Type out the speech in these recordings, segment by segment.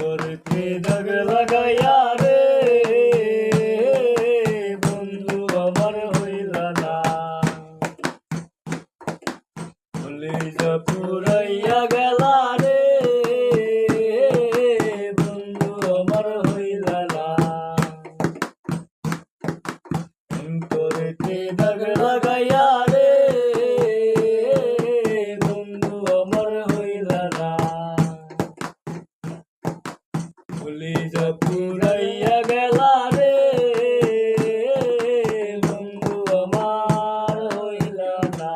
অন্তরেতে দাগ লাগাইয়া রে বন্ধু আমার হইলা না, কলিজা পুরাইয়া গেলা রে বন্ধু আমার হইলা না। অন্তরেতে দাগ লাগাইয়া রে বন্ধু আমার হইলা না, কলিজা পুরাইয়া গেলা রে বন্ধু আমার হইলা না।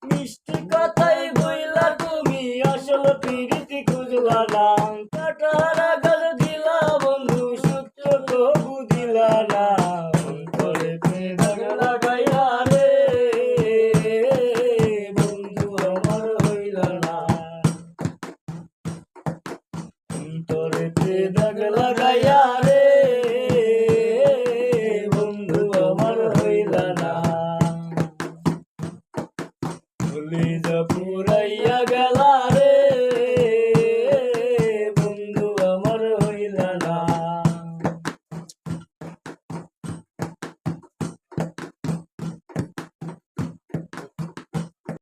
মিষ্টি কথাই বইলা তুমি আসল প্রীতি খুঁজলা না, কাটারা গাল দিলা বন্ধু সূত্র তো বুঝিলা না। অন্তরেতে দাগ লাগাইয়া রে বন্ধু আমার হইলা না, অন্তরেতে দাগ লাগাইয়া রে বন্ধু আমার হইলা না, কলিজা পুরাইয়া গেলা